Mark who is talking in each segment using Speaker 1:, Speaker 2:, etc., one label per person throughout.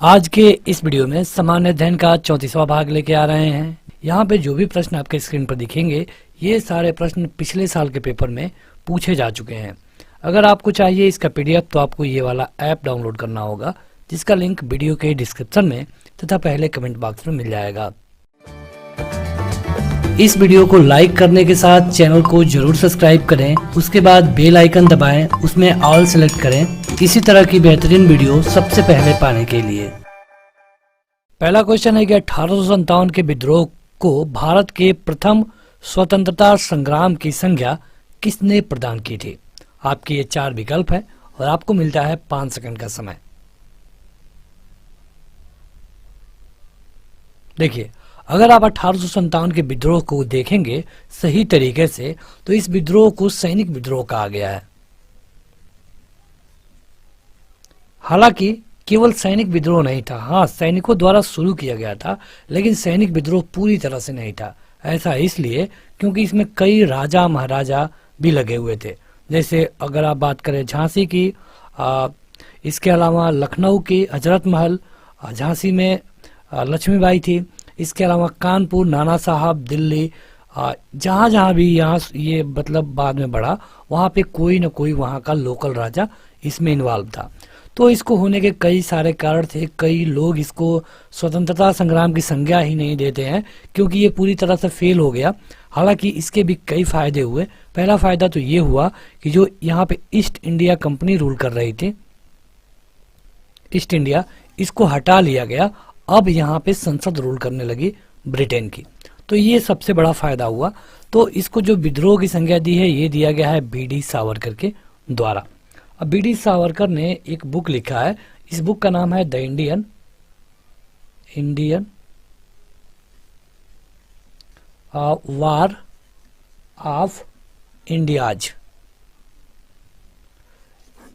Speaker 1: आज के इस वीडियो में सामान्य अध्ययन का 34वां भाग लेके आ रहे हैं। यहाँ पे जो भी प्रश्न आपके स्क्रीन पर दिखेंगे ये सारे प्रश्न पिछले साल के पेपर में पूछे जा चुके हैं। अगर आपको चाहिए इसका पीडीएफ तो आपको ये वाला ऐप डाउनलोड करना होगा, जिसका लिंक वीडियो के डिस्क्रिप्शन में तथा पहले कमेंट बॉक्स में मिल जाएगा। इस वीडियो को लाइक करने के साथ चैनल को जरूर सब्सक्राइब करें, उसके बाद बेल आइकन दबाएं, उसमें ऑल सेलेक्ट करें इसी तरह की बेहतरीन वीडियो सबसे पहले पाने के लिए। पहला क्वेश्चन है कि 1857 के विद्रोह को भारत के प्रथम स्वतंत्रता संग्राम की संज्ञा किसने प्रदान की थी। आपके ये 4 विकल्प है और आपको मिलता है 5 सेकंड का समय। देखिए, अगर आप 1857 के विद्रोह को देखेंगे सही तरीके से तो इस विद्रोह को सैनिक विद्रोह कहा गया है। हालांकि केवल सैनिक विद्रोह नहीं था, हाँ सैनिकों द्वारा शुरू किया गया था, लेकिन सैनिक विद्रोह पूरी तरह से नहीं था। ऐसा इसलिए क्योंकि इसमें कई राजा महाराजा भी लगे हुए थे। जैसे अगर आप बात करें झांसी की, इसके अलावा लखनऊ की हजरत महल, झांसी में लक्ष्मीबाई थी, इसके अलावा कानपुर, नाना साहब, दिल्ली, जहाँ जहाँ भी यहाँ ये मतलब बाद में बढ़ा वहाँ पे कोई न कोई वहाँ का लोकल राजा इसमें इन्वॉल्व था। तो इसको होने के कई सारे कारण थे। कई लोग इसको स्वतंत्रता संग्राम की संज्ञा ही नहीं देते हैं क्योंकि ये पूरी तरह से फेल हो गया। हालांकि इसके भी कई फायदे हुए। पहला फायदा तो ये हुआ कि जो यहाँ पे ईस्ट इंडिया कंपनी रूल कर रही थी, ईस्ट इंडिया, इसको हटा लिया गया। अब यहाँ पे संसद रूल करने लगी ब्रिटेन की, तो ये सबसे बड़ा फायदा हुआ। तो इसको जो विद्रोह की संज्ञा दी है ये दिया गया है बीडी सावरकर के द्वारा। अब बीडी सावरकर ने एक बुक लिखा है, इस बुक का नाम है the Indian war of India's.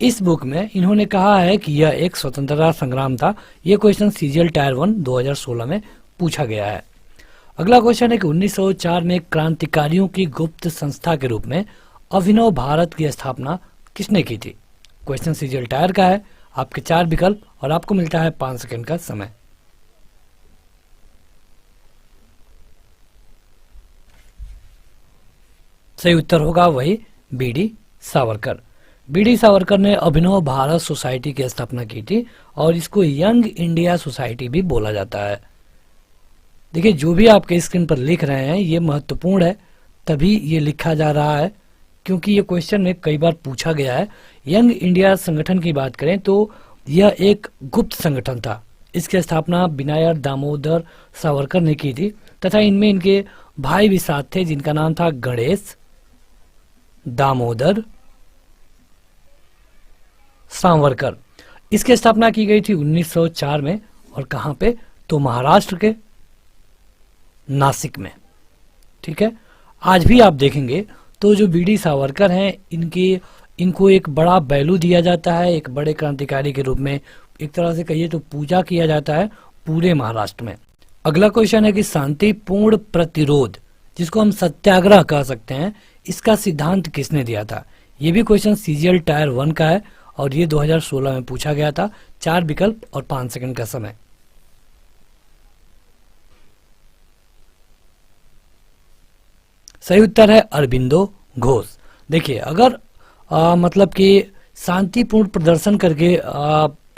Speaker 1: इस बुक में इन्होंने कहा है कि यह एक स्वतंत्रता संग्राम था। यह क्वेश्चन सीजीएल टायर 1 2016 में पूछा गया है। अगला क्वेश्चन है कि 1904 में क्रांतिकारियों की गुप्त संस्था के रूप में अभिनव भारत की स्थापना किसने की थी। क्वेश्चन सीजीएल टायर का है। आपके 4 विकल्प और आपको मिलता है 5 सेकंड का समय। सही उत्तर होगा वही बीडी सावरकर। बीडी सावरकर ने अभिनव भारत सोसाइटी की स्थापना की थी और इसको यंग इंडिया सोसाइटी भी बोला जाता है। देखिए, जो भी आपके स्क्रीन पर लिख रहे हैं ये महत्वपूर्ण है, तभी ये लिखा जा रहा है क्योंकि ये क्वेश्चन में कई बार पूछा गया है। यंग इंडिया संगठन की बात करें तो यह एक गुप्त संगठन था। इसकी स्थापना विनायक दामोदर सावरकर ने की थी तथा इनमें इनके भाई भी साथ थे जिनका नाम था गणेश दामोदर सावरकर। इसकी स्थापना की गई थी 1904 में और कहां पे, तो महाराष्ट्र के नासिक में। ठीक है, आज भी आप देखेंगे तो जो बीडी सावरकर हैं इनको एक बड़ा वैल्यू दिया जाता है, एक बड़े क्रांतिकारी के रूप में एक तरह से कहिए तो पूजा किया जाता है पूरे महाराष्ट्र में। अगला क्वेश्चन है कि शांतिपूर्ण प्रतिरोध, जिसको हम सत्याग्रह कह सकते हैं, इसका सिद्धांत किसने दिया था। ये भी क्वेश्चन सीजीएल टायर 1 का है और ये 2016 में पूछा गया था। 4 विकल्प और 5 सेकंड का समय। सही उत्तर है अरबिंदो घोष। देखिए, अगर मतलब कि शांतिपूर्ण प्रदर्शन करके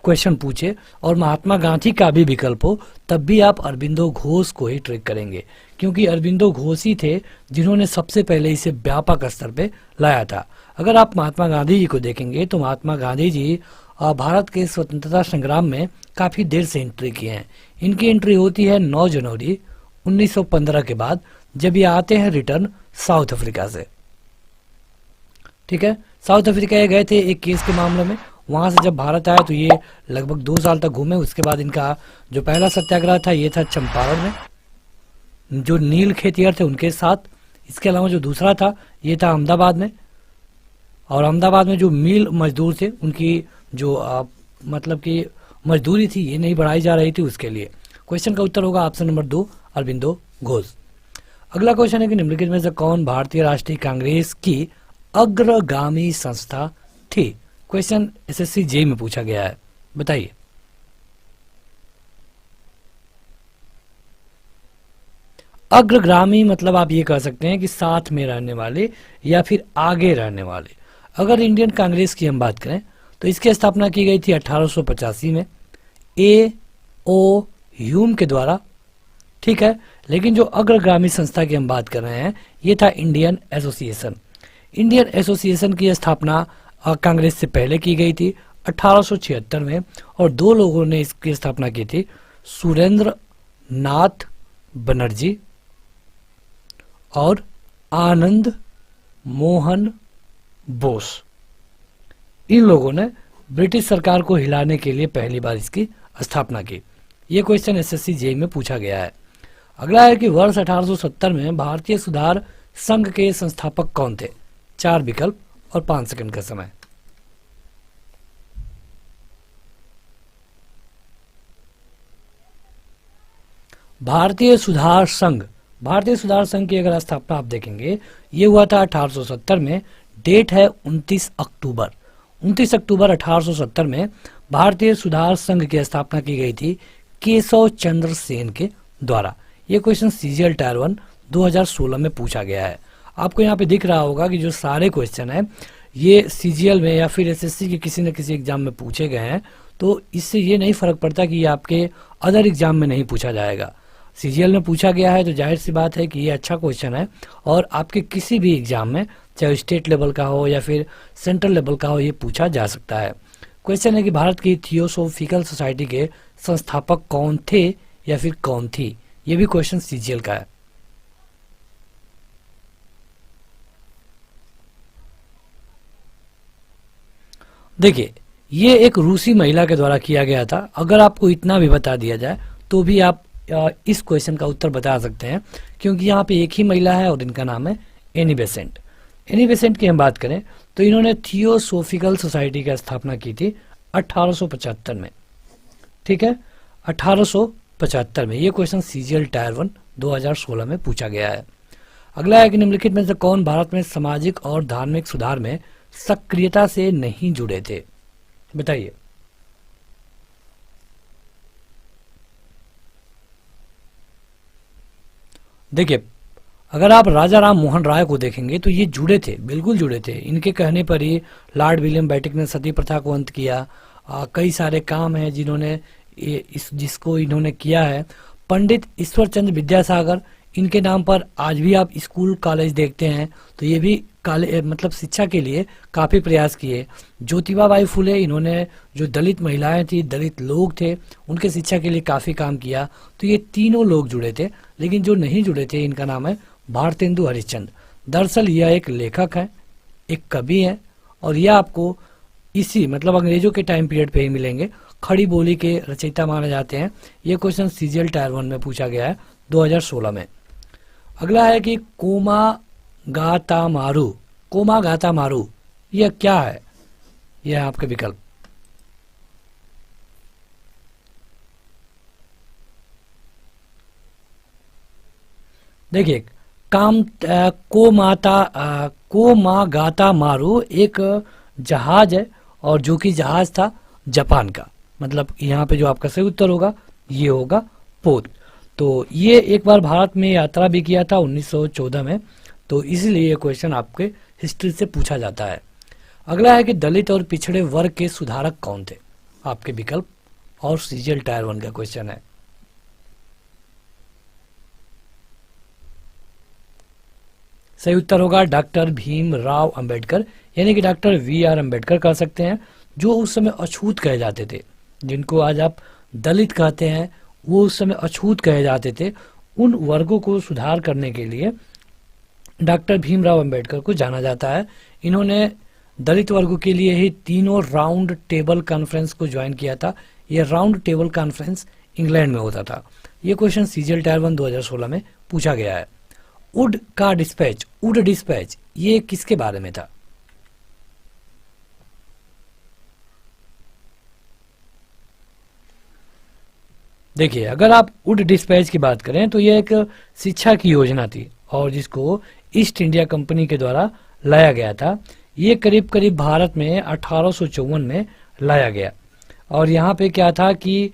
Speaker 1: क्वेश्चन पूछे और महात्मा गांधी का भी विकल्प हो तब भी आप अरबिंदो घोष को ही ट्रिक करेंगे क्योंकि अरबिंदो घोष ही थे जिन्होंने सबसे पहले इसे व्यापक स्तर पे लाया था। अगर आप महात्मा गांधी जी को देखेंगे तो महात्मा गांधी जी भारत के स्वतंत्रता संग्राम में काफी देर से एंट्री किए हैं। इनकी एंट्री होती है 9 जनवरी 1915 के बाद, जब ये आते हैं रिटर्न साउथ अफ्रीका से। ठीक है, साउथ अफ्रीका ये गए थे एक केस के मामले में। वहां से जब भारत आया तो ये लगभग 2 साल तक घूमे। उसके बाद इनका जो पहला सत्याग्रह था ये था चंपारण में, जो नील खेतिहर थे उनके साथ। इसके अलावा जो दूसरा था ये था अहमदाबाद में, और अहमदाबाद में जो मिल मजदूर थे उनकी जो मतलब कि मजदूरी थी ये नहीं बढ़ाई जा रही थी, उसके लिए। क्वेश्चन का उत्तर होगा ऑप्शन नंबर 2 अरबिंदो घोष। अगला क्वेश्चन है कि निम्नलिखित में से कौन भारतीय राष्ट्रीय कांग्रेस की अग्रगामी संस्था थी। क्वेश्चन एसएससी जे में पूछा गया है, बताइए। अग्रगामी मतलब आप ये कह सकते हैं कि साथ में रहने वाले या फिर आगे रहने वाले। अगर इंडियन कांग्रेस की हम बात करें तो इसकी स्थापना की गई थी 1885 में ए ओ ह्यूम के द्वारा, ठीक है। लेकिन जो अग्रगामी संस्था की हम बात कर रहे हैं ये था इंडियन एसोसिएशन। इंडियन एसोसिएशन की स्थापना कांग्रेस से पहले की गई थी 1876 में, और दो लोगों ने इसकी स्थापना की थी, सुरेंद्र नाथ बनर्जी और आनंद मोहन बोस। इन लोगों ने ब्रिटिश सरकार को हिलाने के लिए पहली बार इसकी स्थापना की। ये क्वेश्चन एसएससी जेईई में पूछा गया है। अगला है कि वर्ष 1870 में भारतीय सुधार संघ के संस्थापक कौन थे? 4 विकल्प और 5 सेकंड का समय। भारतीय सुधार संघ की अगर स्थापना आप देखेंगे ये हुआ था 1870 में। डेट है 29 अक्टूबर 1870 में भारतीय सुधार संघ की स्थापना की गई थी केशव चंद्र सेन के द्वारा। ये क्वेश्चन सीजीएल टायर 1 2016 में पूछा गया है। आपको यहाँ पे दिख रहा होगा कि जो सारे क्वेश्चन है ये सीजीएल में या फिर एसएससी के किसी न किसी एग्जाम में पूछे गए हैं, तो इससे ये नहीं फर्क पड़ता कि ये आपके अदर एग्जाम में नहीं पूछा जाएगा। सीजीएल में पूछा गया है तो जाहिर सी बात है कि ये अच्छा क्वेश्चन है और आपके किसी भी एग्जाम में, चाहे स्टेट लेवल का हो या फिर सेंट्रल लेवल का हो, ये पूछा जा सकता है। क्वेश्चन है कि भारत की थियोसोफिकल सोसाइटी के संस्थापक कौन थे या फिर कौन थी? ये भी क्वेश्चन सीजीएल का है। देखिए ये एक रूसी महिला के द्वारा किया गया था। अगर आपको इतना भी बता दिया जाए तो भी आप इस क्वेश्चन का उत्तर बता सकते हैं, क्योंकि यहाँ पे एक ही महिला है और इनका नाम है एनी बेसेंट। एनी बेसेंट की हम बात करें तो इन्होंने थियोसोफिकल सोसाइटी की स्थापना की थी 1875 में, ठीक है, 1875 में। ये क्वेश्चन सीजीएल टायर 1 2016 में पूछा गया है। अगला है कि निम्नलिखित में से कौन भारत में सामाजिक और धार्मिक सुधार में सक्रियता से नहीं जुड़े थे? बताइए। देखिए अगर आप राजा राम मोहन राय को देखेंगे तो ये जुड़े थे, बिल्कुल जुड़े थे। इनके कहने पर ही लॉर्ड विलियम बेंटिक ने सती प्रथा को अंत किया। कई सारे काम हैं जिन्होंने जिसको इन्होंने किया है। पंडित ईश्वर चंद्र विद्यासागर, इनके नाम पर आज भी आप स्कूल कॉलेज देखते हैं, तो ये भी मतलब शिक्षा के लिए काफ़ी प्रयास किए। ज्योतिबा बाई फुले, इन्होंने जो दलित महिलाएं थी, दलित लोग थे, उनके शिक्षा के लिए काफ़ी काम किया। तो ये तीनों लोग जुड़े थे, लेकिन जो नहीं जुड़े थे इनका नाम है भारतेंदु हरिश्चंद्र। दरअसल यह एक लेखक है, एक कवि है, और यह आपको इसी मतलब अंग्रेजों के टाइम पीरियड पे ही मिलेंगे। खड़ी बोली के रचयिता माने जाते हैं। ये क्वेश्चन सीजीएल टायर 1 में पूछा गया है 2016 में। अगला है कि कोमा गाता मारू यह क्या है? यह है आपके विकल्प। देखिए कोमा गाता मारू एक जहाज है, और जो कि जहाज था जापान का। मतलब यहाँ पे जो आपका सही उत्तर होगा ये होगा पोत। तो ये एक बार भारत में यात्रा भी किया था 1914 में, तो इसलिए ये क्वेश्चन आपके हिस्ट्री से पूछा जाता है। अगला है कि दलित और पिछड़े वर्ग के सुधारक कौन थे? आपके विकल्प, और सीजीएल टायर 1 का क्वेश्चन है। सही उत्तर होगा डॉक्टर भीमराव अंबेडकर, यानी कि डॉक्टर वी.आर. अंबेडकर कह सकते हैं, जो उस समय अछूत कहे जाते थे। जिनको आज आप दलित कहते हैं वो उस समय अछूत कहे जाते थे। उन वर्गों को सुधार करने के लिए डॉक्टर भीमराव अंबेडकर को जाना जाता है। इन्होंने दलित वर्गों के लिए ही तीनों राउंड टेबल कॉन्फ्रेंस को ज्वाइन किया था। यह राउंड टेबल कॉन्फ्रेंस इंग्लैंड में होता था। ये क्वेश्चन सीजीएल टायर 1 2016 में पूछा गया है। वुड डिस्पैच ये किसके बारे में था? देखिए अगर आप वुड डिस्पैच की बात करें तो यह एक शिक्षा की योजना थी, और जिसको ईस्ट इंडिया कंपनी के द्वारा लाया गया था। ये करीब करीब भारत में 1854 में लाया गया। और यहाँ पे क्या था कि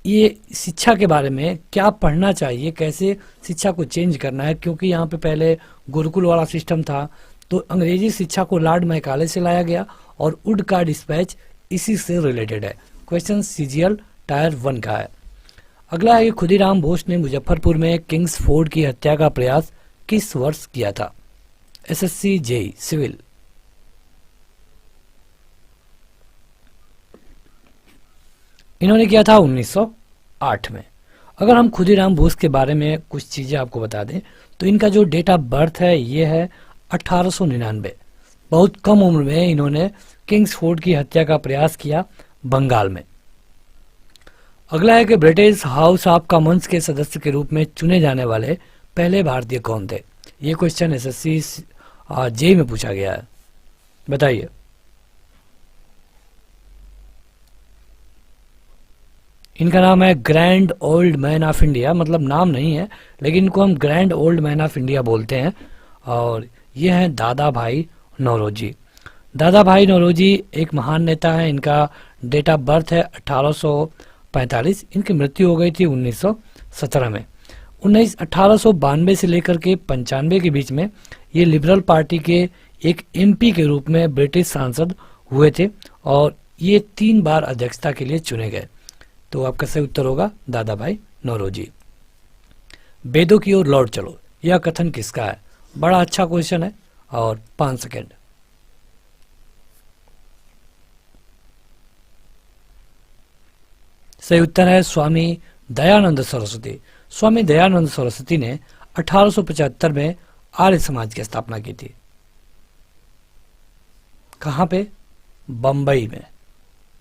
Speaker 1: ये शिक्षा के बारे में क्या पढ़ना चाहिए, कैसे शिक्षा को चेंज करना है, क्योंकि यहाँ पे पहले गुरुकुल वाला सिस्टम था, तो अंग्रेजी शिक्षा को लॉर्ड मैकाले से लाया गया और वुड का डिस्पैच इसी से रिलेटेड है। क्वेश्चन सीजीएल टायर 1 का है। अगला है कि खुदीराम बोस ने मुजफ्फरपुर में किंग्स फोर्ड की हत्या का प्रयास किस वर्ष किया था? SSC JE civil. इन्होंने किया था 1908 में। अगर हम खुदीराम बोस के बारे में कुछ चीजें आपको बता दें तो इनका जो डेट ऑफ बर्थ है ये है 1899। बहुत कम उम्र में इन्होंने किंग्स फोर्ड की हत्या का प्रयास किया बंगाल में। अगला है कि ब्रिटिश हाउस ऑफ कॉमन्स के सदस्य के रूप में चुने जाने वाले पहले भारतीय कौन थे? ये क्वेश्चन एसएससी जेई में पूछा गया है, बताइए। इनका नाम है grand old man of India, मतलब नाम नहीं है लेकिन इनको हम grand old man of India बोलते हैं, और ये हैं दादा भाई नौरोजी। दादा भाई नौरोजी एक महान नेता है। इनका डेट ऑफ बर्थ है 1845। इनकी मृत्यु हो गई थी 1917 में। 1892 से लेकर के 95 के बीच में ये लिबरल पार्टी के एक एमपी के रूप में ब्रिटिश सांसद हुए थे और ये 3 बार अध्यक्षता के लिए चुने गए। तो आपका सही उत्तर होगा दादा भाई नौरोजी। वेदों की ओर लौट चलो, यह कथन किसका है? बड़ा अच्छा क्वेश्चन है और 5 सेकेंड। सही उत्तर है स्वामी दयानंद सरस्वती। स्वामी दयानंद सरस्वती ने 1875 में आर्य समाज की स्थापना की थी। कहां पे? बंबई में।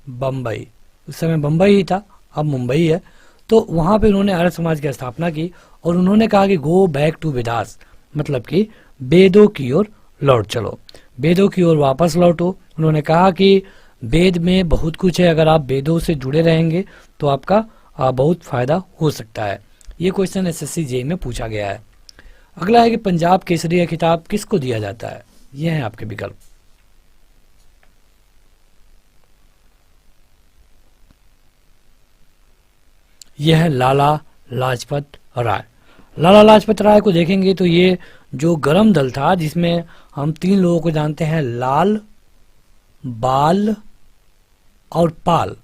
Speaker 1: बंबई, उस समय बंबई ही था, अब मुंबई है। तो वहां पे उन्होंने आर्य समाज की स्थापना की और उन्होंने कहा कि गो बैक टू वेदास, मतलब कि वेदों की ओर लौट चलो, वेदों की ओर वापस लौटो। उन्होंने कहा कि वेद में बहुत कुछ है, अगर आप वेदों से जुड़े रहेंगे तो आपका बहुत फायदा हो सकता है। ये क्वेश्चन एसएससी जेई में पूछा गया है। अगला है कि पंजाब केसरी का खिताब किसको दिया जाता है? ये है आपके विकल्प। यह है लाला लाजपत राय। लाला लाजपत राय को देखेंगे तो ये जो गरम दल था जिसमें हम 3 लोगों को जानते हैं, लाल, बाल और पाल,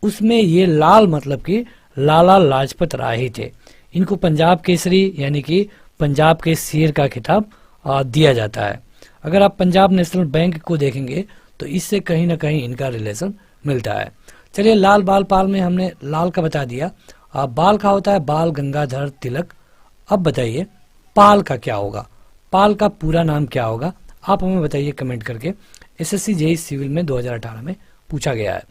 Speaker 1: उसमें ये लाल मतलब कि लाला लाजपत राय ही थे। इनको पंजाब केसरी यानी कि पंजाब के शेर का खिताब दिया जाता है। अगर आप पंजाब नेशनल बैंक को देखेंगे तो इससे कहीं ना कहीं इनका रिलेशन मिलता है। चलिए, लाल बाल पाल में हमने लाल का बता दिया। बाल का होता है बाल गंगाधर तिलक। अब बताइए पाल का क्या होगा? पाल का पूरा नाम क्या होगा? आप हमें बताइए कमेंट करके। एसएससी जेई सिविल में 2018 में पूछा गया है।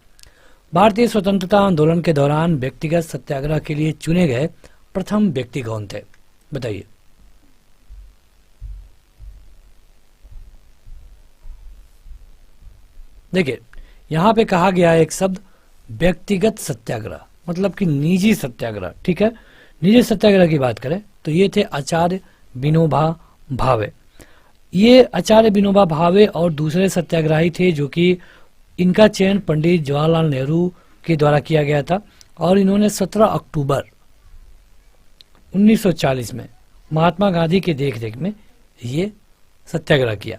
Speaker 1: भारतीय स्वतंत्रता आंदोलन के दौरान व्यक्तिगत सत्याग्रह के लिए चुने गए प्रथम व्यक्ति कौन थे? बताइए। देखिए, यहां पे कहा गया है एक शब्द व्यक्तिगत सत्याग्रह, मतलब कि निजी सत्याग्रह। ठीक है, निजी सत्याग्रह की बात करें तो ये थे आचार्य विनोबा भावे। ये आचार्य विनोबा भावे और दूसरे सत्याग्रही थे जो कि इनका चयन पंडित जवाहरलाल नेहरू के द्वारा किया गया था और इन्होंने 17 अक्टूबर 1940 में महात्मा गांधी के देखरेख में ये सत्याग्रह किया।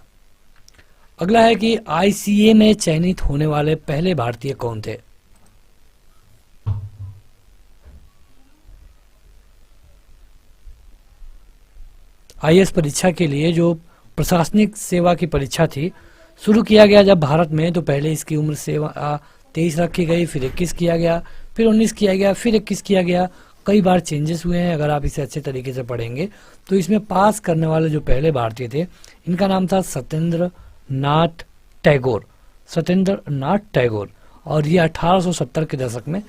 Speaker 1: अगला है कि आईसीए में चयनित होने वाले पहले भारतीय कौन थे? आईएएस परीक्षा के लिए जो प्रशासनिक सेवा की परीक्षा थी, शुरू किया गया जब भारत में, तो पहले इसकी उम्र 23 रखी गई, फिर 21 किया गया, फिर 19 किया गया, फिर 21 किया गया। कई बार चेंजेस हुए हैं। अगर आप इसे अच्छे तरीके से पढ़ेंगे तो इसमें पास करने वाले जो पहले भारतीय थे, इनका नाम था सत्येंद्र नाथ टैगोर। सत्येंद्र नाथ टैगोर। और ये 1870 के दशक में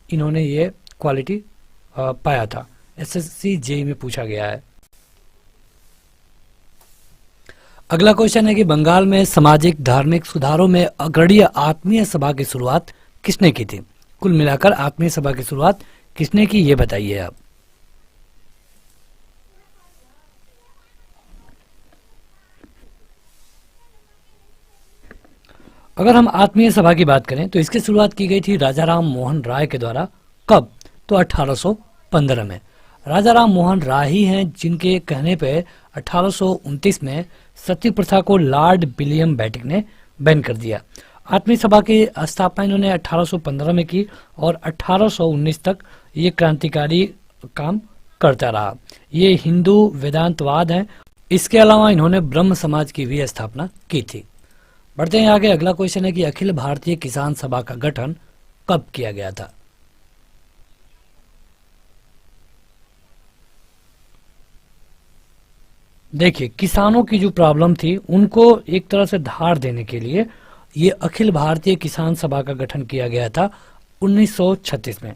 Speaker 1: इन्होंने ये क्वालिटी पाया था। एसएससी जेई में पूछा गया है। अगला क्वेश्चन है कि बंगाल में सामाजिक धार्मिक सुधारों में अग्रणीय आत्मीय सभा की शुरुआत किसने की थी? कुल मिलाकर आत्मीय सभा की शुरुआत किसने की, ये बताइए आप। अगर हम आत्मीय सभा की बात करें तो इसकी शुरुआत की गई थी राजा राम मोहन राय के द्वारा। कब? तो 1815 में। राजा राम मोहन राय ही हैं जिनके कहने पे 1829 में सती प्रथा को लॉर्ड विलियम बेंटिक ने बैन कर दिया। आठवीं सभा की स्थापना इन्होंने 1815 में की और 1819 तक ये क्रांतिकारी काम करता रहा। ये हिंदू वेदांतवाद है। इसके अलावा इन्होंने ब्रह्म समाज की भी स्थापना की थी। बढ़ते हैं आगे। अगला क्वेश्चन है कि अखिल भारतीय किसान सभा का गठन कब किया गया था? देखिए, किसानों की जो प्रॉब्लम थी उनको एक तरह से धार देने के लिए ये अखिल भारतीय किसान सभा का गठन किया गया था 1936 में।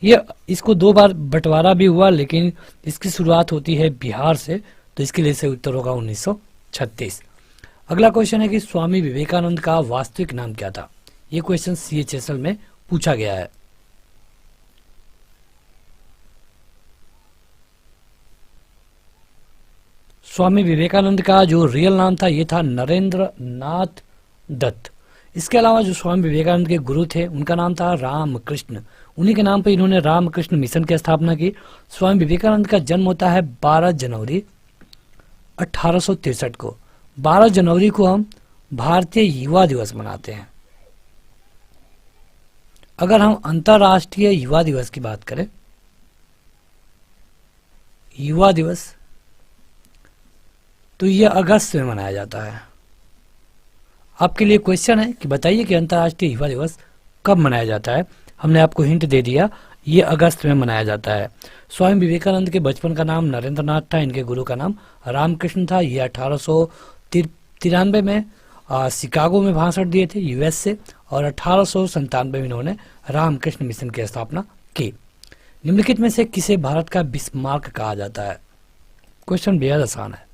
Speaker 1: ये इसको 2 बार बंटवारा भी हुआ, लेकिन इसकी शुरुआत होती है बिहार से, तो इसके लिए सही उत्तर होगा 1936। अगला क्वेश्चन है कि स्वामी विवेकानंद का वास्तविक नाम क्या था? ये क्वेश्चन CHSL में पूछा गया है। स्वामी विवेकानंद का जो रियल नाम था ये था नरेंद्र नाथ दत्त। इसके अलावा जो स्वामी विवेकानंद के गुरु थे उनका नाम था रामकृष्ण। उन्हीं के नाम पर इन्होंने रामकृष्ण मिशन की स्थापना की। स्वामी विवेकानंद का जन्म होता है 12 जनवरी 1863 को। 12 जनवरी को हम भारतीय युवा दिवस मनाते हैं। अगर हम अंतर्राष्ट्रीय युवा दिवस की बात करें, युवा दिवस, तो यह अगस्त में मनाया जाता है। आपके लिए क्वेश्चन है कि बताइए कि अंतर्राष्ट्रीय युवा दिवस कब मनाया जाता है। हमने आपको हिंट दे दिया, ये अगस्त में मनाया जाता है। स्वामी विवेकानंद के बचपन का नाम नरेंद्र नाथ था, इनके गुरु का नाम रामकृष्ण था। ये 1893 में शिकागो में भाषण दिए थे US से, और 1897 में इन्होंने रामकृष्ण मिशन की स्थापना की। निम्नलिखित में से किसे भारत का बिस्मार्क कहा जाता है? क्वेश्चन बेहद आसान है।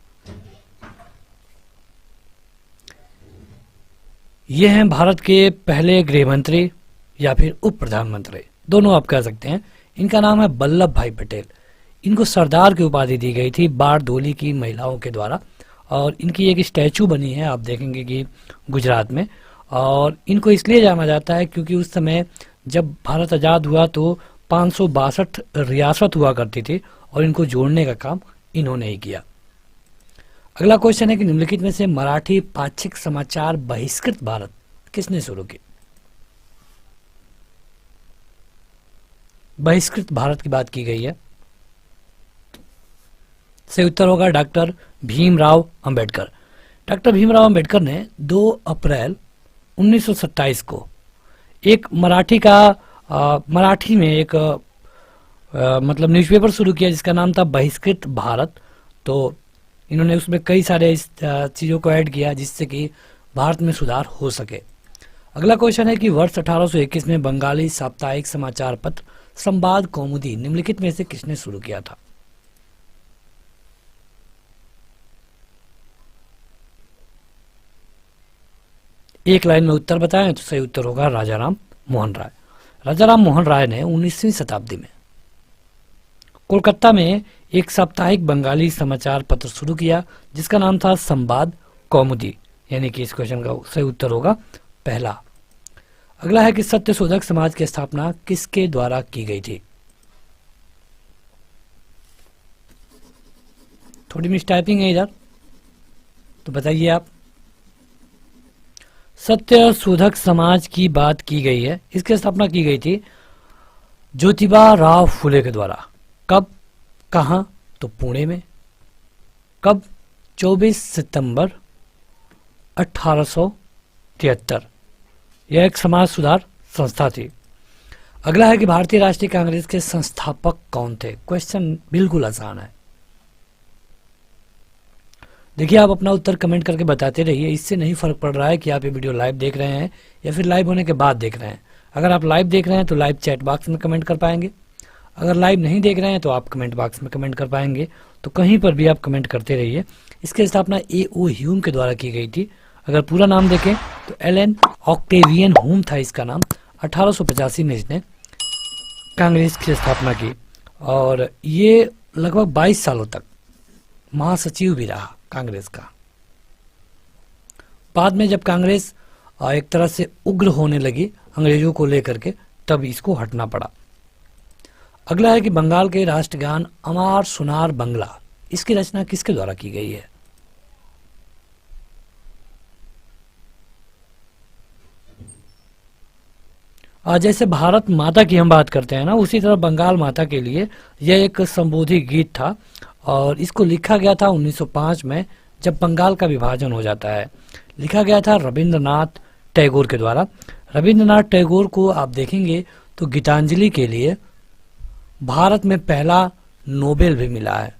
Speaker 1: ये हैं भारत के पहले गृह मंत्री या फिर उप प्रधानमंत्री, दोनों आप कह सकते हैं। इनका नाम है वल्लभ भाई पटेल। इनको सरदार की उपाधि दी गई थी बारडोली की महिलाओं के द्वारा, और इनकी एक स्टैचू बनी है, आप देखेंगे कि गुजरात में। और इनको इसलिए जाना जाता है क्योंकि उस समय जब भारत आज़ाद हुआ तो 562 रियासत हुआ करती थी, और इनको जोड़ने का काम इन्होंने ही किया। अगला क्वेश्चन है कि निम्नलिखित में से मराठी पाक्षिक समाचार बहिष्कृत भारत किसने शुरू की? बहिष्कृत भारत की बात की गई है। सही उत्तर होगा डॉक्टर भीमराव अंबेडकर। डॉक्टर भीमराव अंबेडकर ने 2 अप्रैल 1927 को एक मराठी में एक मतलब न्यूज़पेपर शुरू किया जिसका नाम था बहिष्कृत भारत। तो इन्होंने उसमें कई सारे चीज़ों को ऐड किया जिससे कि भारत में सुधार हो सके। अगला क्वेश्चन है कि वर्ष 1821 में बंगाली साप्ताहिक समाचार पत्र संवाद कौमुदी निम्नलिखित में से किसने शुरू किया था? एक लाइन में उत्तर बताएं तो सही उत्तर होगा राजा राम मोहन राय। राजा राम मोहन राय ने 19वीं शताब्दी में कोलकाता में एक साप्ताहिक बंगाली समाचार पत्र शुरू किया जिसका नाम था संवाद कौमुदी, यानी कि इस क्वेश्चन का सही उत्तर होगा पहला। अगला है कि सत्यशोधक समाज की स्थापना किसके द्वारा की गई थी? थोड़ी मिस टाइपिंग है इधर, तो बताइए आप। सत्यशोधक समाज की बात की गई है, इसकी स्थापना की गई थी ज्योतिबा राव फुले के द्वारा। कब, कहां? तो पुणे में। कब? 24 सितंबर 1873। यह एक समाज सुधार संस्था थी। अगला है कि भारतीय राष्ट्रीय कांग्रेस के संस्थापक कौन थे? क्वेश्चन बिल्कुल आसान है। देखिए, आप अपना उत्तर कमेंट करके बताते रहिए, इससे नहीं फर्क पड़ रहा है कि आप ये वीडियो लाइव देख रहे हैं या फिर लाइव होने के बाद देख रहे हैं। अगर आप लाइव देख रहे हैं तो लाइव चैट बॉक्स में कमेंट कर पाएंगे, अगर लाइव नहीं देख रहे हैं तो आप कमेंट बॉक्स में कमेंट कर पाएंगे। तो कहीं पर भी आप कमेंट करते रहिए। इसकी स्थापना A.O. ह्यूम के द्वारा की गई थी। अगर पूरा नाम देखें तो एलन ऑक्टेवियन ह्यूम था इसका नाम। 1885 में इसने कांग्रेस की स्थापना की और ये लगभग 22 सालों तक महासचिव भी रहा कांग्रेस का। बाद में जब कांग्रेस एक तरह से उग्र होने लगी अंग्रेजों को लेकर के, तब इसको हटना पड़ा। अगला है कि बंगाल के राष्ट्रगान अमार सोनार बंगला, इसकी रचना किसके द्वारा की गई है? जैसे भारत माता की हम बात करते हैं ना, उसी तरह बंगाल माता के लिए यह एक संबोधि गीत था और इसको लिखा गया था 1905 में, जब बंगाल का विभाजन हो जाता है। लिखा गया था रविंद्रनाथ टैगोर के द्वारा। रविंद्रनाथ टैगोर को आप देखेंगे तो गीतांजलि के लिए भारत में पहला नोबेल भी मिला है।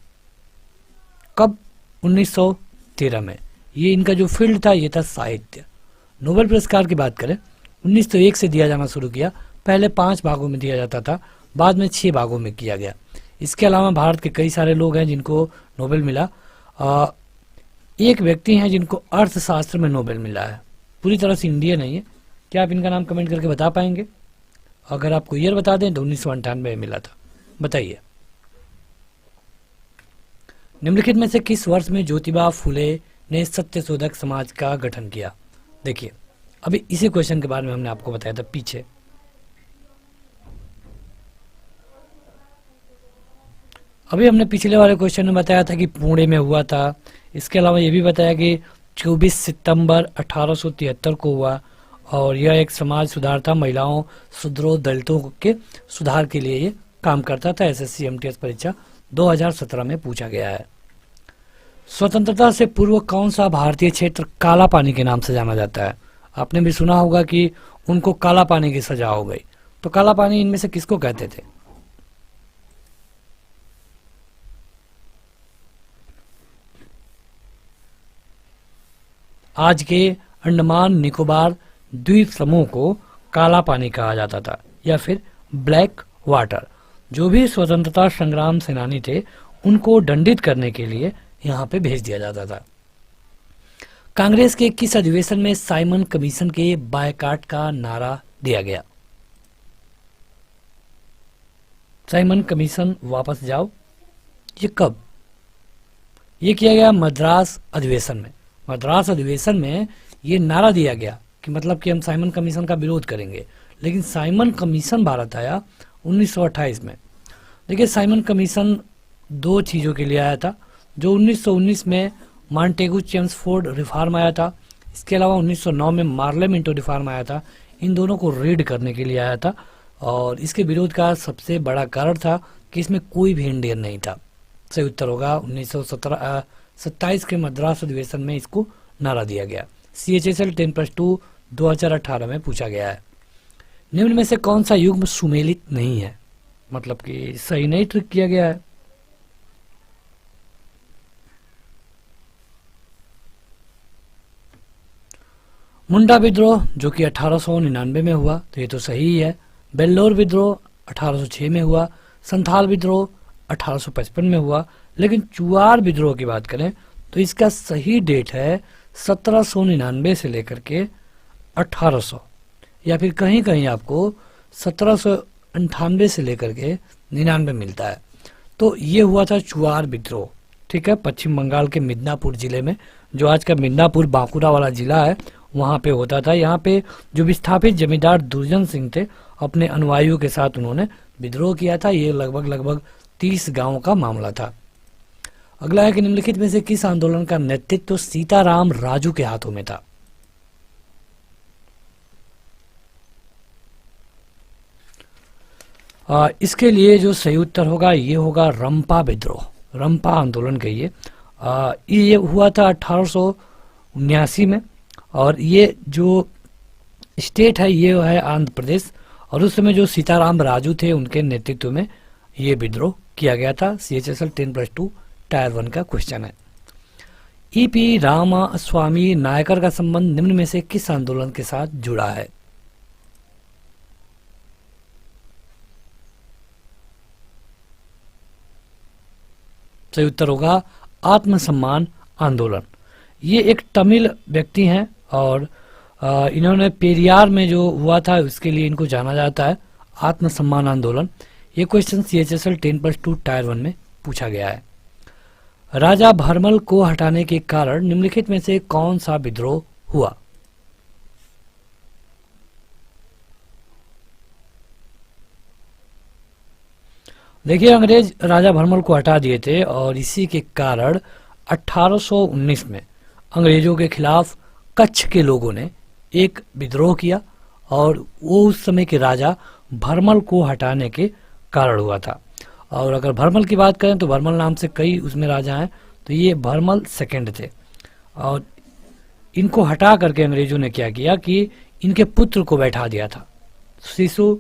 Speaker 1: कब? 1913 में। ये इनका जो फील्ड था ये था साहित्य। नोबेल पुरस्कार की बात करें 1901 से दिया जाना शुरू किया। पहले 5 भागों में दिया जाता था, बाद में 6 भागों में किया गया। इसके अलावा भारत के कई सारे लोग हैं जिनको नोबेल मिला। एक व्यक्ति हैं जिनको अर्थशास्त्र में नोबेल मिला है, पूरी तरह से इंडियन नहीं है। क्या आप इनका नाम कमेंट करके बता पाएंगे? अगर आपको ईयर बता दें तो 1998 में मिला था। बताइए। निम्नलिखित में से किस वर्ष में ज्योतिबा फुले ने सत्यशोधक समाज का गठन किया? देखिए, अभी इसी क्वेश्चन के बारे में हमने आपको बताया था पीछे। अभी हमने पिछले वाले क्वेश्चन में बताया था कि पुणे में हुआ था। इसके अलावा ये भी बताया कि 24 सितंबर 1873 को हुआ और यह एक समाज सुधार था। महिलाओं, शूद्रों, दलितों के सुधार के लिए ये काम करता था। एसएससी एमटीएस परीक्षा 2017 में पूछा गया है। स्वतंत्रता से पूर्व कौन सा भारतीय क्षेत्र काला पानी के नाम से जाना जाता है? आपने भी सुना होगा कि उनको काला पानी की सजा हो गई। तो काला पानी इनमें से किसको कहते थे? आज के अंडमान निकोबार द्वीप समूह को काला पानी कहा जाता था या फिर ब्लैक वाटर। जो भी स्वतंत्रता संग्राम सेनानी थे उनको दंडित करने के लिए यहाँ पे भेज दिया जाता था। कांग्रेस के किस अधिवेशन में साइमन कमीशन के बायकाट का नारा दिया गया? साइमन कमीशन वापस जाओ, ये कब? ये किया गया मद्रास अधिवेशन में। मद्रास अधिवेशन में ये नारा दिया गया कि मतलब कि हम साइमन कमीशन का विरोध करेंगे। लेकिन साइमन कमीशन भारत आया 1928 में। देखिए, साइमन कमीशन 2 चीज़ों के लिए आया था। जो 1919 में मॉन्टेगू चेम्सफोर्ड रिफॉर्म आया था, इसके अलावा 1909 में मार्ले मिंटो रिफॉर्म आया था। इन दोनों को रीड करने के लिए आया था और इसके विरोध का सबसे बड़ा कारण था कि इसमें कोई भी इंडियन नहीं था। सही उत्तर होगा 1927 के मद्रास अधिवेशन में इसको नारा दिया गया। CHSL 10+2 2018 में पूछा गया है। निम्न में से कौन सा युग्म सुमेलित नहीं है? मतलब कि सही नहीं ट्रिक किया गया है। मुंडा विद्रोह जो कि 1899 में हुआ, तो ये तो सही ही है। बेल्लोर विद्रोह 1806 में हुआ। संथाल विद्रोह 1855 में हुआ। लेकिन चुआर विद्रोह की बात करें तो इसका सही डेट है 1799 से लेकर के 1800, या फिर कहीं कहीं आपको 1798 से लेकर के 99 मिलता है। तो ये हुआ था चुआर विद्रोह। ठीक है, पश्चिम बंगाल के मिदनापुर जिले में, जो आज का मिदनापुर बांकुड़ा वाला जिला है, वहाँ पे होता था। यहाँ पे जो विस्थापित जमींदार दुर्जन सिंह थे, अपने अनुयायियों के साथ उन्होंने विद्रोह किया था। ये लगभग 30 गांवों का मामला था। अगला है कि निम्नलिखित में से किस आंदोलन का नेतृत्व सीताराम राजू के हाथों में था? इसके लिए जो सही उत्तर होगा ये होगा रंपा विद्रोह। रंपा आंदोलन कहिए। ये हुआ था 1879 में और ये जो स्टेट है ये है आंध्र प्रदेश। और उस समय जो सीताराम राजू थे उनके नेतृत्व में ये विद्रोह किया गया था। CHSL 10+2 टायर 1 का क्वेश्चन है। EP रामास्वामी नायकर का संबंध निम्न में से किस आंदोलन के साथ जुड़ा है? सही उत्तर होगा आत्मसम्मान आंदोलन। ये एक तमिल व्यक्ति हैं और इन्होंने पेरियार में जो हुआ था उसके लिए इनको जाना जाता है, आत्मसम्मान आंदोलन। ये क्वेश्चन CHSL 10+2 टायर 1 में पूछा गया है। राजा भरमल को हटाने के कारण निम्नलिखित में से कौन सा विद्रोह हुआ? देखिए, अंग्रेज राजा भरमल को हटा दिए थे और इसी के कारण 1819 में अंग्रेजों के खिलाफ कच्छ के लोगों ने एक विद्रोह किया और वो उस समय के राजा भरमल को हटाने के कारण हुआ था। और अगर भरमल की बात करें तो भरमल नाम से कई उसमें राजा हैं, तो ये भरमल सेकंड थे। और इनको हटा करके अंग्रेजों ने क्या किया कि इनके पुत्र को बैठा दिया था, शिशु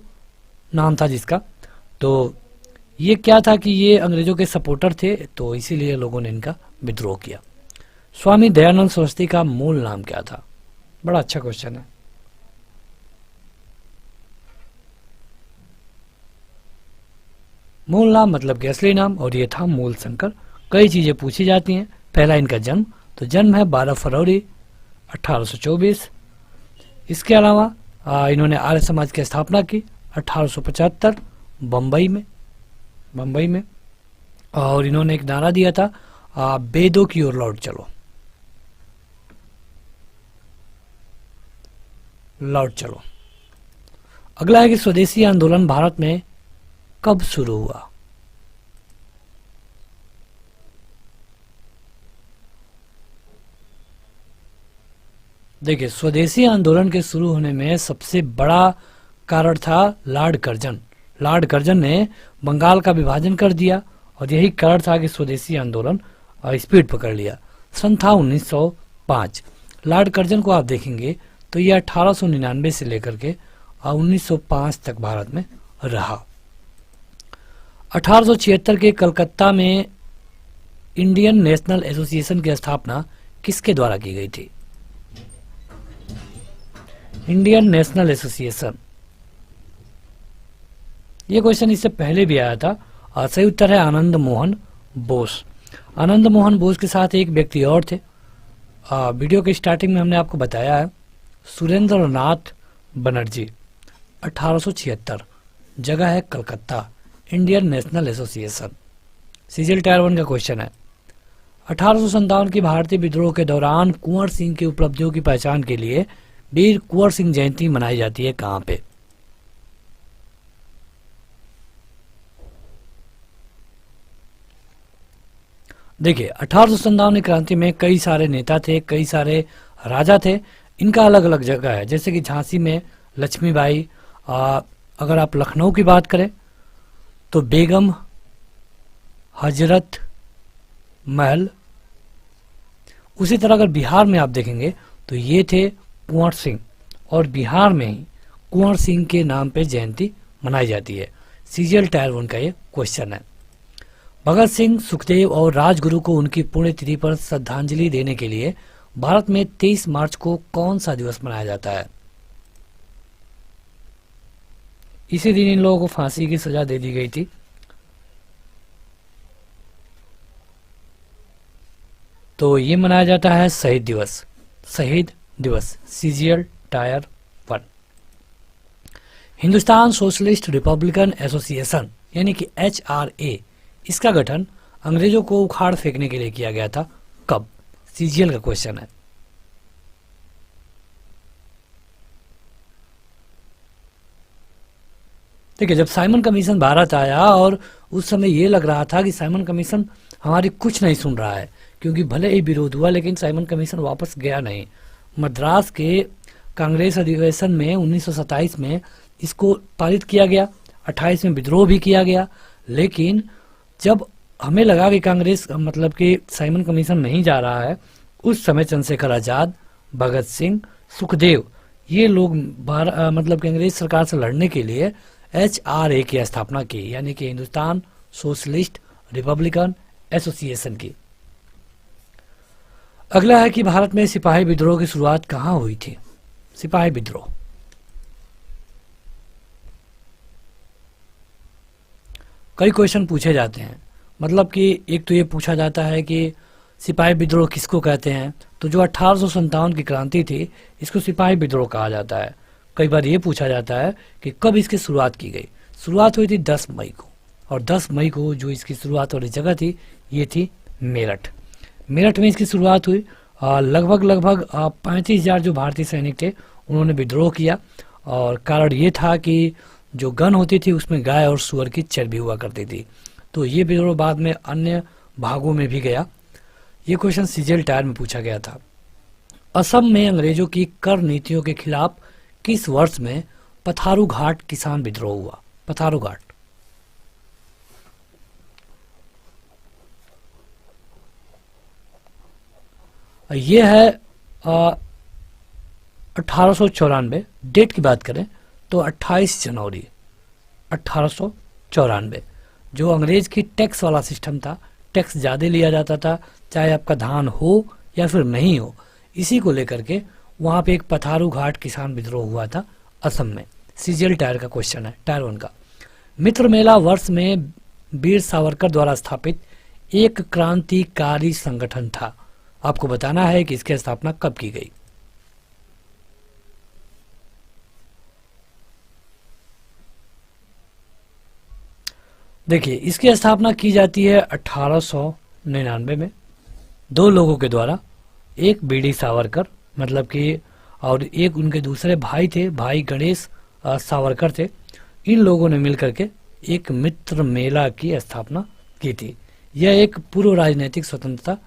Speaker 1: नाम था जिसका। तो ये क्या था कि ये अंग्रेजों के सपोर्टर थे, तो इसीलिए लोगों ने इनका विद्रोह किया। स्वामी दयानंद सरस्वती का मूल नाम क्या था? बड़ा अच्छा क्वेश्चन है। मूल नाम मतलब कि असली नाम, और ये था मूल शंकर। कई चीजें पूछी जाती हैं। पहला इनका जन्म, तो जन्म है 12 फरवरी 1824। इसके अलावा इन्होंने आर्य समाज की स्थापना की 1875 बम्बई में। और इन्होंने एक नारा दिया था, वेदों की ओर लौट चलो। अगला है कि स्वदेशी आंदोलन भारत में कब शुरू हुआ? देखिए, स्वदेशी आंदोलन के शुरू होने में सबसे बड़ा कारण था लॉर्ड कर्जन। लॉर्ड कर्जन ने बंगाल का विभाजन कर दिया और यही कारण था कि स्वदेशी आंदोलन स्पीड पकड़ लिया। सन था 1905। लॉर्ड कर्जन को आप देखेंगे तो ये 1899 से लेकर के 1905 तक भारत में रहा। 1876 के कलकत्ता में इंडियन नेशनल एसोसिएशन की स्थापना किसके द्वारा की गई थी? इंडियन नेशनल एसोसिएशन, ये क्वेश्चन इससे पहले भी आया था। सही उत्तर है आनंद मोहन बोस। आनंद मोहन बोस के साथ एक व्यक्ति और थे। वीडियो के स्टार्टिंग में हमने आपको बताया है, सुरेंद्र नाथ बनर्जी। 1876, जगह है Calcutta, Indian national association. CGL tier 1 का क्वेश्चन है। 1857 की भारतीय विद्रोह के दौरान कुंवर सिंह की उपलब्धियों की पहचान के लिए वीर कुंवर सिंह जयंती मनाई जाती है कहां पे? देखिए, 1857 क्रांति में कई सारे नेता थे, कई सारे राजा थे। इनका अलग अलग जगह है, जैसे कि झांसी में लक्ष्मीबाई। अगर आप लखनऊ की बात करें तो बेगम हजरत महल। उसी तरह अगर बिहार में आप देखेंगे तो ये थे कुंवर सिंह, और बिहार में ही कुंवर सिंह के नाम पे जयंती मनाई जाती है। सीजीएल टायर 1 का ये क्वेश्चन है। भगत सिंह, सुखदेव और राजगुरु को उनकी पुण्यतिथि पर श्रद्धांजलि देने के लिए भारत में 23 मार्च को कौन सा दिवस मनाया जाता है? इसी दिन इन लोगों को फांसी की सजा दे दी गई थी। तो ये मनाया जाता है शहीद दिवस। CGL tier 1। Hindustan socialist Republican association यानी कि HRA, इसका गठन अंग्रेजों को उखाड़ फेंकने के लिए किया गया था कब? सीजीएल का क्वेश्चन है। देखिए, जब साइमन कमीशन भारत आया और उस समय ये लग रहा था कि साइमन कमीशन हमारी कुछ नहीं सुन रहा है, क्योंकि भले ही विरोध हुआ लेकिन साइमन कमीशन वापस गया नहीं। मद्रास के कांग्रेस अधिवेशन में 1927 में इसको पारित किया गया, 28 में विद्रोह भी किया गया। लेकिन जब हमें लगा कि कांग्रेस मतलब कि साइमन कमीशन नहीं जा रहा है, उस समय चंद्रशेखर आजाद, भगत सिंह, सुखदेव, ये लोग मतलब कि अंग्रेज सरकार से लड़ने के लिए HRA की स्थापना की, यानी कि हिंदुस्तान सोशलिस्ट रिपब्लिकन एसोसिएशन की। अगला है कि भारत में सिपाही विद्रोह की शुरुआत कहां हुई थी? सिपाही विद्रोह, कई क्वेश्चन पूछे जाते हैं। मतलब कि एक तो ये पूछा जाता है कि सिपाही विद्रोह किसको कहते हैं, तो जो 1857 की क्रांति थी इसको सिपाही विद्रोह कहा जाता है। कई बार ये पूछा जाता है कि कब इसकी शुरुआत की गई। शुरुआत हुई थी 10 मई को, और 10 मई को जो इसकी शुरुआत वाली जगह थी ये थी मेरठ। मेरठ में इसकी शुरुआत हुई। लगभग 35,000 जो भारतीय सैनिक थे उन्होंने विद्रोह किया, और कारण ये था कि जो गन होती थी उसमें गाय और सुअर की चर्बी हुआ करती थी। तो ये ब्यूरो बाद में अन्य भागों में भी गया। ये क्वेश्चन सीजीएल टायर में पूछा गया था। असम में अंग्रेजों की कर नीतियों के खिलाफ किस वर्ष में पथारू घाट किसान विद्रोह हुआ? पथारू घाट। ये है 1894। डेट की बात करें तो 28 जनवरी 1894। जो अंग्रेज की टैक्स वाला सिस्टम था, टैक्स ज़्यादा लिया जाता था चाहे आपका धान हो या फिर नहीं हो, इसी को लेकर के वहाँ पे एक पथारू घाट किसान विद्रोह हुआ था असम में। सीजीएल टायर का क्वेश्चन है, टायर 1 का। मित्र मेला वर्ष में वीर सावरकर द्वारा स्थापित एक क्रांतिकारी संगठन था। आपको बताना है कि इसकी स्थापना कब की गई। देखिए, इसकी स्थापना की जाती है 1899 में 2 लोगों के द्वारा। एक बीडी सावरकर मतलब कि, और एक उनके दूसरे भाई थे, भाई गणेश सावरकर थे। इन लोगों ने मिलकर के एक मित्र मेला की स्थापना की थी। यह एक पूर्व राजनीतिक स्वतंत्रता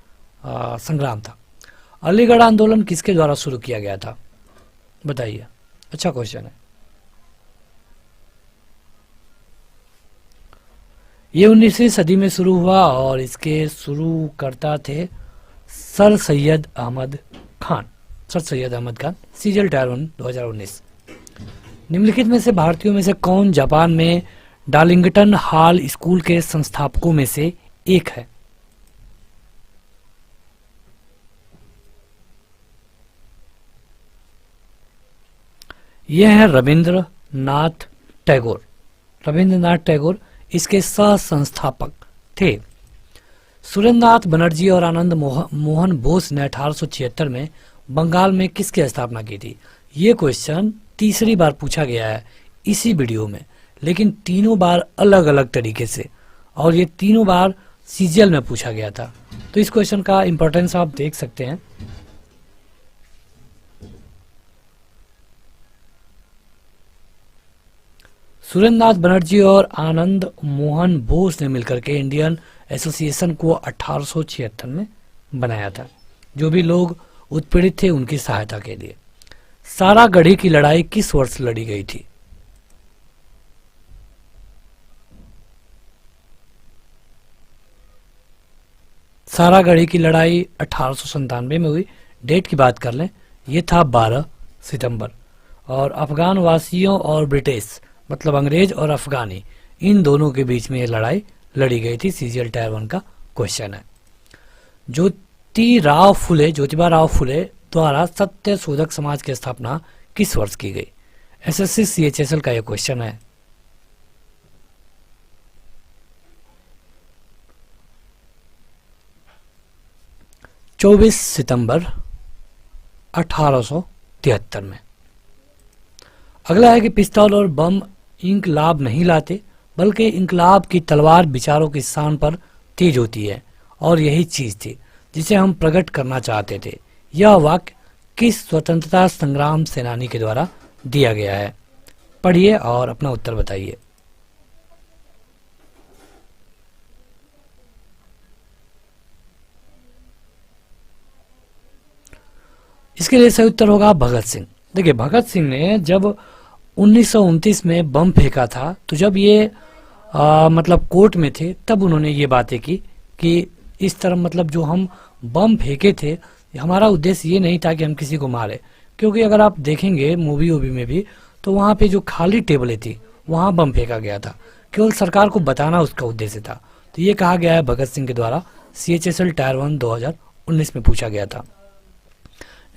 Speaker 1: संग्राम था। अलीगढ़ आंदोलन किसके द्वारा शुरू किया गया था? बताइए, अच्छा क्वेश्चन है। ये 19वीं सदी में शुरू हुआ और इसके शुरूकर्ता थे sir Syed Ahmad Khan. Sir Syed Ahmad Khan. CGL tier 1 2019। निम्नलिखित में से भारतीयों में से कौन जापान में डार्लिंगटन हॉल स्कूल के संस्थापकों में से एक है? यह है रविंद्रनाथ टैगोर। रविंद्रनाथ टैगोर इसके सह संस्थापक थे। सुरेंद्रनाथ बनर्जी और आनंद मोहन बोस ने 1876 में बंगाल में किसकी स्थापना की थी? ये क्वेश्चन तीसरी बार पूछा गया है इसी वीडियो में, लेकिन तीनों बार अलग अलग तरीके से, और ये तीनों बार सीजीएल में पूछा गया था। तो इस क्वेश्चन का इंपॉर्टेंस आप देख सकते हैं। सुरेंद्रनाथ बनर्जी और आनंद मोहन बोस ने मिलकर के इंडियन एसोसिएशन को 1876 में बनाया था, जो भी लोग उत्पीड़ित थे उनकी सहायता के लिए। सारागढ़ी की लड़ाई किस वर्ष लड़ी गई थी? सारागढ़ी की लड़ाई 1897 में हुई। डेट की बात कर लें, ये था 12 सितंबर। और अफगान वासियों और ब्रिटिश मतलब अंग्रेज और अफगानी, इन दोनों के बीच में ये लड़ाई लड़ी गई थी। सीजीएल टायर 1 का क्वेश्चन है। ज्योतिबा राव फुले द्वारा सत्य शोधक समाज की स्थापना किस वर्ष की गई? एसएससी सीएचएसएल का यह क्वेश्चन है। चौबीस सितंबर 1873 में। अगला है कि पिस्तौल और बम इंकलाब नहीं लाते, बल्कि इंकलाब की तलवार विचारों की शान पर तेज होती है, और यही चीज थी जिसे हम प्रकट करना चाहते थे। यह वाक्य किस स्वतंत्रता संग्राम सेनानी के द्वारा दिया गया है? पढ़िए और अपना उत्तर बताइए। इसके लिए सही उत्तर होगा भगत सिंह। देखिए, भगत सिंह ने जब 1929 में बम फेंका था, तो जब ये मतलब कोर्ट में थे तब उन्होंने ये बातें की कि इस तरह मतलब जो हम बम फेंके थे, हमारा उद्देश्य ये नहीं था कि हम किसी को मारे, क्योंकि अगर आप देखेंगे मूवी में भी तो वहाँ पे जो खाली टेबलें थी वहाँ बम फेंका गया था, केवल सरकार को बताना उसका उद्देश्य था। तो ये कहा गया है भगत सिंह के द्वारा। सीएचएसएल टायर 1 2019 में पूछा गया था।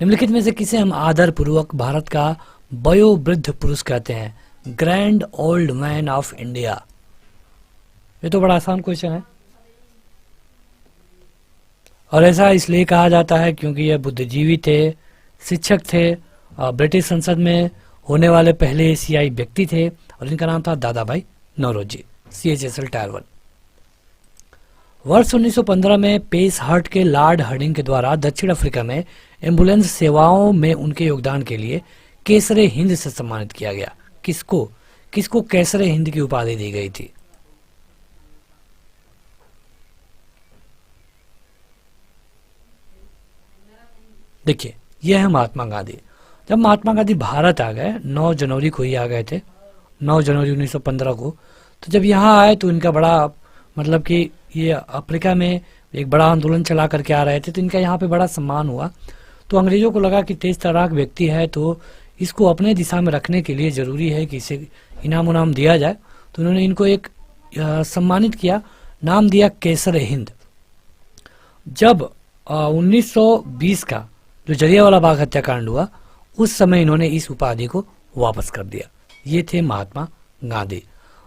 Speaker 1: निम्नलिखित में से किसे हम आदर पूर्वक भारत का वयोवृद्ध पुरुष कहते हैं? Grand old man of India. ये तो बड़ा आसान क्वेश्चन है, और ऐसा इसलिए कहा जाता है क्योंकि ये बुद्धिजीवी थे, शिक्षक थे, ब्रिटिश संसद में होने वाले पहले एशियाई व्यक्ति थे, और इनका नाम था दादा भाई नौरोजी। CHSL tyre 1। वर्ष 1915 में पेस हर्ट के लॉर्ड हर्डिंग के द्वारा दक्षिण अफ्रीका में एम्बुलेंस सेवाओं में उनके योगदान के लिए केसरे हिंद से सम्मानित किया गया। किसको? किसको कैसरे हिंद की उपाधि दी गई थी? देखिए, यह है महात्मा गांधी। जब महात्मा गांधी भारत आ गए, 9 जनवरी को ही आ गए थे, 9 जनवरी 1915 को। तो जब यहाँ आए तो इनका बड़ा मतलब कि ये अफ्रीका में एक बड़ा आंदोलन चला करके आ रहे थे, तो इनका यहाँ पे बड़ा सम्मान हुआ। तो अंग्रेजों को लगा कि तेज तर्राक व्यक्ति है, तो इसको अपने दिशा में रखने के लिए ज़रूरी है कि इसे इनाम उनाम दिया जाए। तो उन्होंने इनको एक सम्मानित किया, नाम दिया केसर हिंद। जब 1920 का जो जलियांवाला बाग हत्याकांड हुआ, उस समय इन्होंने इस उपाधि को वापस कर दिया। ये थे महात्मा गांधी।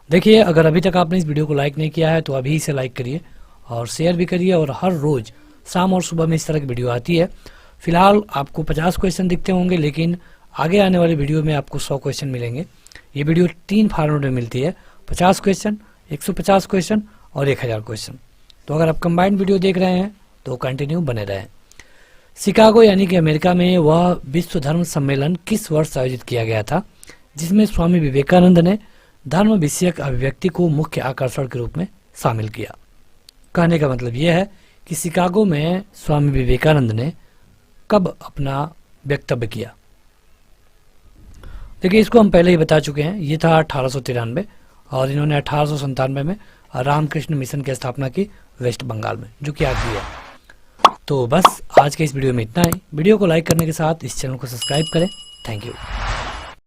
Speaker 1: देखिए, अगर अभी तक आपने इस वीडियो को लाइक नहीं किया है तो अभी इसे लाइक करिए और शेयर भी करिए, और हर रोज शाम और सुबह में इस तरह की वीडियो आती है। फिलहाल आपको 50 क्वेश्चन दिखते होंगे, लेकिन आगे आने वाली वीडियो में आपको 100 क्वेश्चन मिलेंगे। ये वीडियो 3 फॉर्मेट में मिलती है, 50 क्वेश्चन, 150 क्वेश्चन और 1000 क्वेश्चन। तो अगर आप कंबाइंड वीडियो देख रहे हैं तो कंटिन्यू बने रहें। शिकागो यानी कि अमेरिका में वह विश्व धर्म सम्मेलन किस वर्ष आयोजित किया गया था, जिसमें स्वामी विवेकानंद ने धर्म विषयक अभिव्यक्ति को मुख्य आकर्षण के रूप में शामिल किया? कहने का मतलब यह है कि शिकागो में स्वामी विवेकानंद ने कब अपना वक्तव्य किया? देखिए, इसको हम पहले ही बता चुके हैं। ये था 1893 और इन्होंने 1897 में रामकृष्ण मिशन की स्थापना की वेस्ट बंगाल में, जो कि आज भी है। तो बस आज के इस वीडियो में इतना ही। वीडियो को लाइक करने के साथ इस चैनल को सब्सक्राइब करें। Thank you.